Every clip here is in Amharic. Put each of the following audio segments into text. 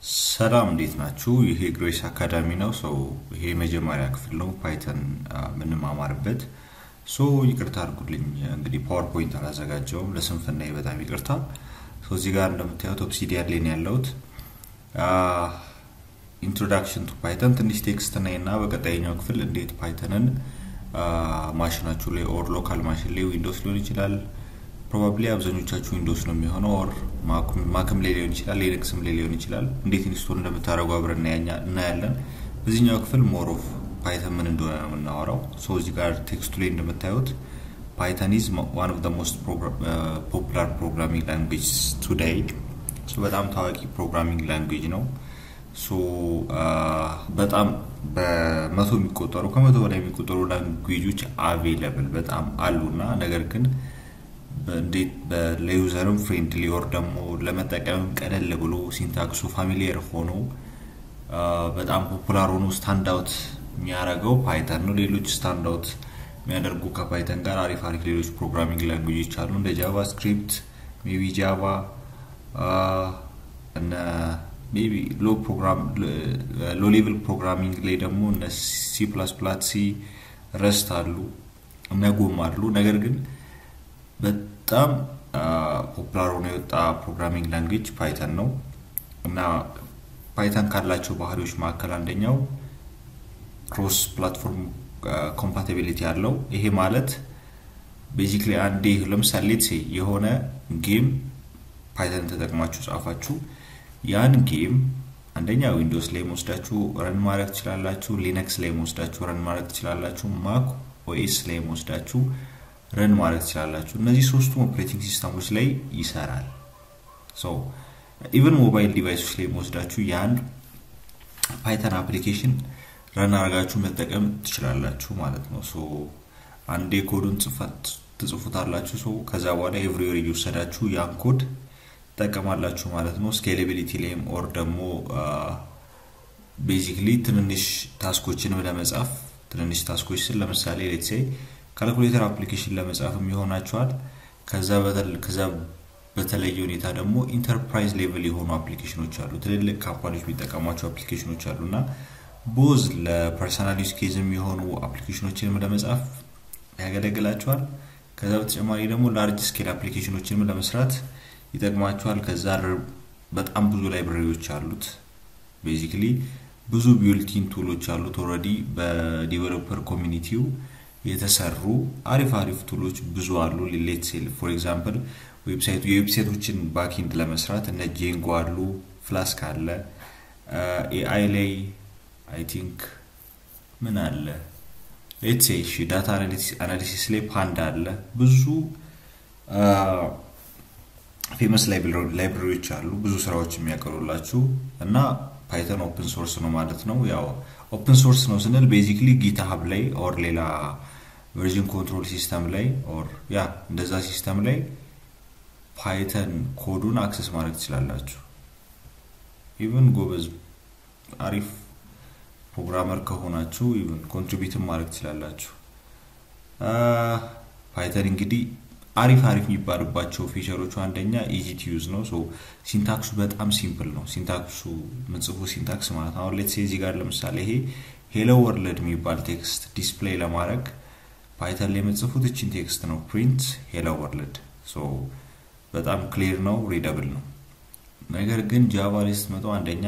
ሰላም እንዴት ናችሁ? ይሄ ግሬስ አካዳሚ ነው። ይሄ መጀመሪያ ክፍል ነው ፓይተን ምንማማርበት። ይቅርታ አድርጉልኝ እንግዲህ ፓወርፖይንት አላዘጋጀውም ለስንፍናዬ በጣም ይቅርታ። እዚህ ጋር እንደምታዩት ኦብሲዲያን ላይ ነው ያለሁት። ኢንትሮዳክሽን ቱ ፓይተን ትንሽ ቴክስት እና በቀጣይኛው ክፍል እንዴት ፓይተንን ማሽናችሁ ላይ ኦር ሎካል ማሽን ላይ ዊንዶውስ ሊሆን ይችላል ፕሮባብሊ አብዛኞቻችሁ ዊንዶውስ ነው የሚሆነው ኦር ማክም ላይ ሊሆን ይችላል ሊነክስም ላይ ሊሆን ይችላል እንዴት ኢንስቶል እንደምታደርጉ አብረን እናያለን። በዚህኛው ክፍል ሞር ኦፍ ፓይተን ምን እንደሆነ ነው የምናወራው። እዚህ ጋር ቴክስቱ ላይ እንደምታዩት Python is one of the most popular programming languages today. በጣም ታዋቂ ፕሮግራሚንግ ላንጉዌጅ ነው። በጣም በመቶ የሚቆጠሩ ከመቶ በላይ የሚቆጠሩ ላንጉዌጆች አቬለብል በጣም አሉና ነገር ግን እንዴት ለዩዘርም ፍሬንድሊ ኦር ደግሞ ለመጠቀም ቀለል ብሎ ሲንታክሱ ፋሚሊየር ሆኖ በጣም ፖፑላር ሆኖ ስታንድ አውት የሚያደርገው ፓይተን ነው። ሌሎች ስታንድ አውት የሚያደርጉ ከፓይተን ጋር አሪፍ ሌሎች ፕሮግራሚንግ ላንጉዌጆች አሉ እንደ ጃቫስክሪፕት ሜቢ ጃቫ እና ሜቢ ሎ ሌቭል ፕሮግራሚንግ ላይ ደግሞ እነ C++፣ ረስት አሉ እና ጎም አሉ። ነገር ግን በጣም ፖፑላር ሆኖ የወጣ ፕሮግራሚንግ ላንጉዌጅ ፓይተን ነው እና ፓይተን ካላቸው ባህሪዎች መካከል አንደኛው ክሮስ ፕላትፎርም ኮምፓቲቢሊቲ አለው። ይሄ ማለት ቤዚክሊ አንዴ ለምሳሌ የሆነ ጌም ፓይተን ተጠቅማችሁ ጻፋችሁ ያን ጌም አንደኛ ዊንዶውስ ላይ ወስዳችሁ ረን ማድረግ ትችላላችሁ ሊነክስ ላይ ወስዳችሁ ረን ማድረግ ትችላላችሁ ማክ ኦኤስ ላይ ወስዳችሁ ረን ማድረግ ትችላላችሁ። እነዚህ ሶስቱ ኦፕሬቲንግ ሲስተሞች ላይ ይሰራል። ኢቭን ሞባይል ዲቫይሶች ላይ ወስዳችሁ ያን ፓይተን አፕሊኬሽን ረን አድርጋችሁ መጠቀም ትችላላችሁ ማለት ነው። አንዴ ኮዱን ትጽፉታላችሁ ከዛ በኋላ ኤቭሪዌር ይወሰዳችሁ ያን ኮድ ተጠቀማላችሁ ማለት ነው። ስኬሌቢሊቲ ላይም ኦር ደግሞ ቤዚክሊ ትንንሽ ታስኮችን ለመጻፍ ትንንሽ ታስኮች ለምሳሌ ሌትስ ሴይ ካልኩሌተር አፕሊኬሽን ለመጻፍም ይሆናችኋል። ከዛ በተለየ ሁኔታ ደግሞ ኢንተርፕራይዝ ሌቭል የሆኑ አፕሊኬሽኖች አሉ ትልልቅ ካምፓኒዎች የሚጠቀሟቸው አፕሊኬሽኖች አሉና ቦዝ ለፐርሰናል ዩዝ ኬዝም የሆኑ አፕሊኬሽኖችን ለመጻፍ ያገለግላችኋል። ከዛ በተጨማሪ ደግሞ ላርጅ ስኬል አፕሊኬሽኖችን ለመስራት ይጠቅማችኋል። ከዛ በጣም ብዙ ላይብራሪዎች አሉት ቤዚክሊ ብዙ ቢልት-ኢን ቱሎች አሉት ኦሬዲ በዲቨሎፐር ኮሚኒቲው የተሰሩ አሪፍ ቱሎች ብዙ አሉ። ሌትስ ሴይ ፎር ኤግዛምፕል ዌብሳይቶችን ባክኤንድ ለመስራት እነ ጄንጎ አሉ ፍላስክ አለ ኤአይ ላይ አይ ቲንክ ምን አለ ሌትስ ሴይ ዳታ አናሊሲስ ላይ ፓንዳ አለ ብዙ ፌመስ ላይብራሪዎች አሉ ብዙ ስራዎች የሚያቀርቡላችሁ እና ፓይተን ኦፕን ሶርስ ነው ማለት ነው። ያው ኦፕን ሶርስ ነው ስንል ቤዚክሊ ጊትሃብ ላይ ኦር ሌላ ቨርዥን ኮንትሮል ሲስተም ላይ ኦር እንደዛ ሲስተም ላይ ፓይተን ኮዱን አክሰስ ማድረግ ትችላላችሁ። ኢቭን ጎበዝ አሪፍ ፕሮግራመር ከሆናችሁ ኢቭን ኮንትሪቢዩት ማድረግ ትችላላችሁ። ፓይተን እንግዲህ አሪፍ የሚባልባቸው ፊቸሮቹ አንደኛ ኢዚ ቱ ዩዝ ነው። ሲንታክሱ በጣም ሲምፕል ነው። ሲንታክሱ ምጽፉ ሲንታክስ ማለት አሁን ሌትስ ሴይ እዚህ ጋር ለምሳሌ ይሄ ሄሎ ወርልድ የሚባል ቴክስት ዲስፕሌይ ለማድረግ ፓይተን ላይ ምጽፉት እቺን ቴክስት ነው ፕሪንት ሄሎ ወርልድ በጣም ክሊር ነው ሪደብል ነው። ነገር ግን ጃቫ ላይ ስትመጡ አንደኛ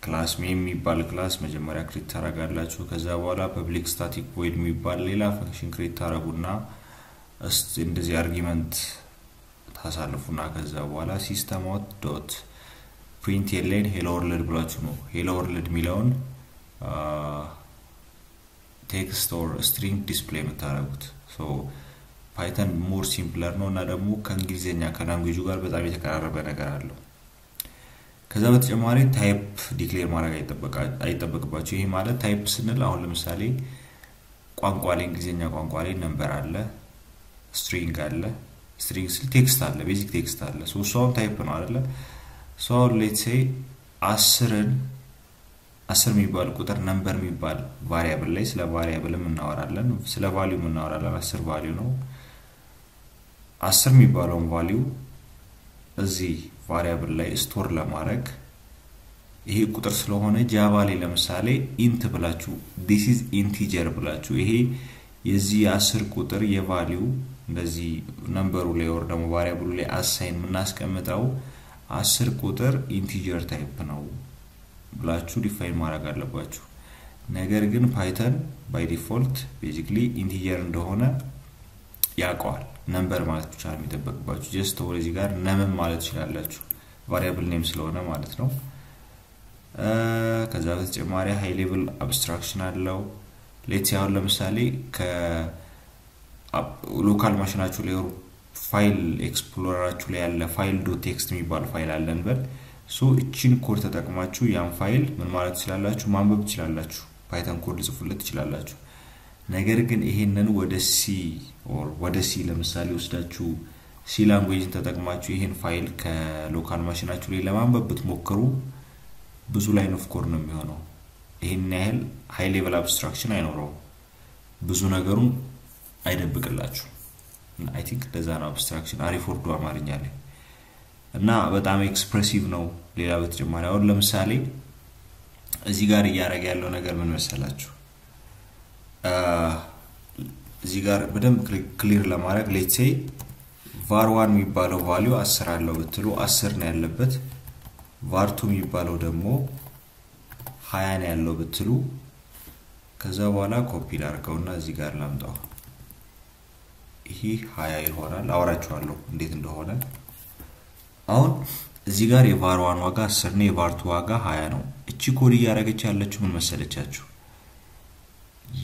ክላስ ሜም የሚባል ክላስ መጀመሪያ ክሬት ታደርጋላችሁ። ከዛ በኋላ ፐብሊክ ስታቲክ ቮይድ የሚባል ሌላ ፈንክሽን ክሬት ታደርጉና እንደዚህ አርጊመንት ታሳልፉና ከዛ በኋላ ሲስተም አውት ዶት ፕሪንት ላይን ሄሎ ወርልድ ብላችሁ ነው ሄሎ ወርልድ ሚለውን ቴክስት ኦር ስትሪንግ ዲስፕሌይ የምታደርጉት። ፓይተን ሞር ሲምፕለር ነው እና ደግሞ ከእንግሊዘኛ ከላንጉዌጁ ጋር በጣም የተቀራረበ ነገር አለው። ከዛ በተጨማሪ ታይፕ ዲክሌር ማድረግ አይጠበቅባችሁ። ይሄ ማለት ታይፕ ስንል አሁን ለምሳሌ ቋንቋ ላይ እንግሊዘኛ ቋንቋ ላይ ነምበር አለ ስትሪንግ አለ ስትሪንግ ቴክስት አለ ቤዚክ ቴክስት አለ ሶውን ታይፕ ነው አይደለ? ሌትስ ሴይ 10 የሚባል ቁጥር ነምበር የሚባል ቫሪያብል ላይ ስለ ቫሪያብልም እናወራለን ስለ ቫልዩም እናወራለን 10 ቫልዩ ነው 10 የሚባለውን ቫልዩ እዚህ ቫሪያብል ላይ ስቶር ለማድረግ ይሄ ቁጥር ስለሆነ ጃቫ ላይ ለምሳሌ int ብላችሁ this is integer ብላችሁ ይሄ የዚህ 10 ቁጥር የቫልዩ እንደዚህ ነምበሩ ላይ ወር ደግሞ ቫሪያብሉ ላይ አሳይን ምናስቀምጠው 10 ቁጥር ኢንቲጀር ታይፕ ነው ብላችሁ ዲፋይን ማድረግ አለባችሁ ነገር ግን ፓይተን ባይ ዲፎልት ቤዚክሊ ኢንቲጀር እንደሆነ ያውቃል ነምበር ማለት ብቻ ነው የሚጠበቅባችሁ ጀስት ወደዚህ ጋር ነም ማለት ይችላልላችሁ ቫሪያብል ኔም ስለሆነ ማለት ነው ከዛ በተጨማሪ ሃይ ሌቭል አብስትራክሽን አለው ሌትስ ያው ለምሳሌ ከሎካል ማሽናችሁ ላይ ፋይል ኤክስፕሎረራችሁ ላይ ያለ ፋይል ዶት ቴክስት የሚባል ፋይል አለን በል ሶ እቺን ኮድ ተጠቅማችሁ ያን ፋይል ምን ማለት ይችላልላችሁ ማንበብ ይችላልላችሁ ፓይተን ኮድ ጽፉለት ይችላልላችሁ ነገር ግን ይሄንን ወደ ሲ ኦር ወደ ሲ ለምሳሌ ወስዳችሁ ሲ ላንጉዌጅን ተጠቅማችሁ ይሄን ፋይል ከሎካል ማሽናችሁ ላይ ለማንበብ ብትሞክሩ ብዙ ላይን ኦፍ ኮድ ነው የሚሆነው ይሄን ያህል ሃይ ሌቭል አብስትራክሽን አይኖረው ብዙ ነገሩን አይደብቅላችሁ አይ ቲንክ ለዛ ነው አብስትራክሽን አሪፍ ወርዱ አማርኛ ላይ እና በጣም ኤክስፕሬሲቭ ነው ሌላ በተጨማሪ አሁን ለምሳሌ እዚህ ጋር ያያረጋ ያለው ነገር ምን መሰላችሁ እዚህ ጋር በደንብ ክሊር ለማድረግ ሌትስ ሴይ var1 የሚባለው ቫልዩ 10 አለው ብትሉ 10 ነው ያለበት var2 የሚባለው ደግሞ 20 ነው ያለው ብትሉ ከዛ በኋላ ኮፒ ላድርገውና እዚህ ጋር ላምጣው ይሄ 20 ይሆናል አወራችኋለሁ እንዴት እንደሆነ አሁን እዚህ ጋር የvar1 ዋጋ 10 ነው የvar2 ዋጋ 20 ነው እቺ ኮድ ያያረገች ያለችው ምን መሰለቻችሁ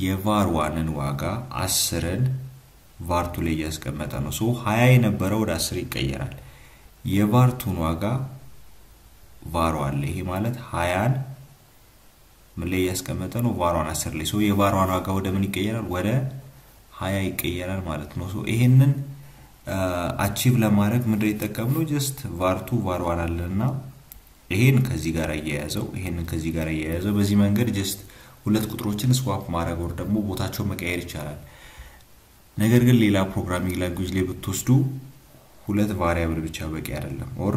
የvar1ን ዋጋ 10ን var2 ላይ ያስቀመጠ ነው ሶ 20 የነበረው ወደ 10 ይቀየራል የvar2ን ዋጋ var1 ላይ ይሄ ማለት 20ን ምን ላይ ያስቀመጠ ነው var1 10 ላይ ሶ የvar1 ዋጋ ወደ ምን ይቀየራል ወደ 20 ይቀየራል ማለት ነው ሶ ይሄንን አቺቭ ለማድረግ ምን ይተጠቀምነው ጀስት var2 var1 አለና ይሄን ከዚህ ጋር ያያያዘው ይሄንን ከዚህ ጋር ያያያዘው በዚህ መንገድ ጀስት ሁለት ቁጥሮችን ስዋፕ ማድረግ ወር ደግሞ ቦታቸው መቀየር ይቻላል ነገር ግን ሌላ ፕሮግራሚንግ ላንጉዌጅ ላይ ብትወስዱ ሁለት ቫሪያብል ብቻ በቂ አይደለም ኦር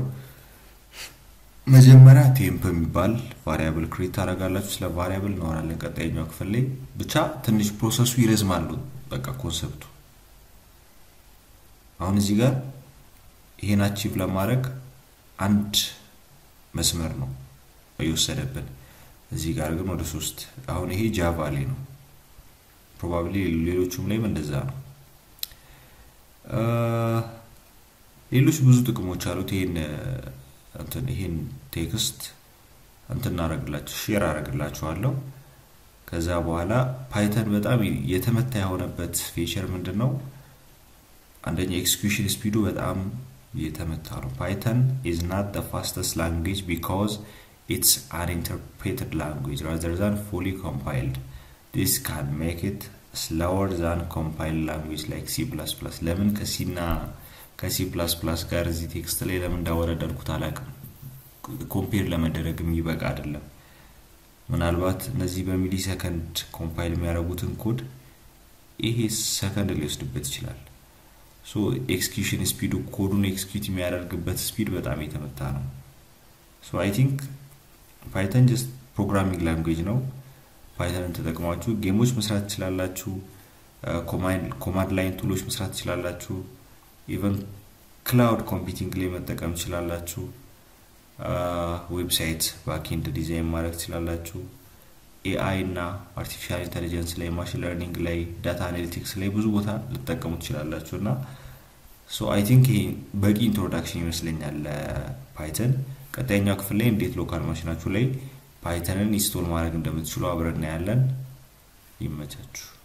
መጀመሪያ ቴምፕ የሚባል ቫሪያብል ክሬት ታደርጋላችሁ ስለ ቫሪያብል እናወራለን ቀጣይኛው ክፍል ላይ ብቻ ትንሽ ፕሮሰሱ ይረዝማል በቃ ኮንሰፕቱ አሁን እዚህ ጋር ይሄን አቺቭ ለማድረግ አንድ መስመር ነው እየወሰደብን እዚህ ጋር ግን ወደ 3 አሁን ይሄ ጃቫ ላይ ነው ፕሮባብሊ ሌሎችም ላይ እንደዛ ነው ሌሎች ብዙ ጥቅሞች አሉት ይሄን ቴክስት እናረጋላችሁ ሼር አረጋላችኋለሁ ከዛ በኋላ ፓይተን በጣም የተመታ የሆነበት ፊቸር ምንድነው አንደኛ ኤክስኪዩሽን ስፒዱ በጣም የተመታ ነው Python is not the fastest language because it's an interpreted language rather than fully compiled this can make it slower than compiled language like C++ ለምን ከሲና ከC++ ጋር እዚህ ቴክስት ላይ ለምን እንዳወረደልኩት አላውቅም ኮምፔር ለመደረግ የሚበቃ አይደለም ምናልባት እነዚህ በሚሊ ሰከንድ ኮምፓይል የሚያደርጉትን ኮድ ይሄ ሰከንድ ሊወስድበት ይችላል ሶ ኤክስኪዩሽን ስፒዱ ኮዱን ኤክስኪዩት የሚያደርግበት ስፒድ በጣም የተመታ ነው ሶ አይ ቲንክ Python just programming language ነው Python ተጠቅማችሁ ጌሞች መስራት ትችላላችሁ ኮማንድ ላይን ቱሎች መስራት ትችላላችሁ even cloud computing ላይ መጠቀም ትችላላችሁ ዌብሳይት ባክኤንድ ዲዛይን ማድረግ ትችላላችሁ AI እና artificial intelligence ላይ machine learning ላይ data analytics ላይ ብዙ ቦታ ልትጠቀሙ ትችላላችሁና so I think በቂ introduction ይመስለኛል ለፓይተን ቀጣይኛው ክፍል ላይ እንዴት ሎካል ማሽናችሁ ላይ ፓይተንን ኢንስቶል ማድረግ እንደምትችሉ አብረን እናያለን ይመቻችሁ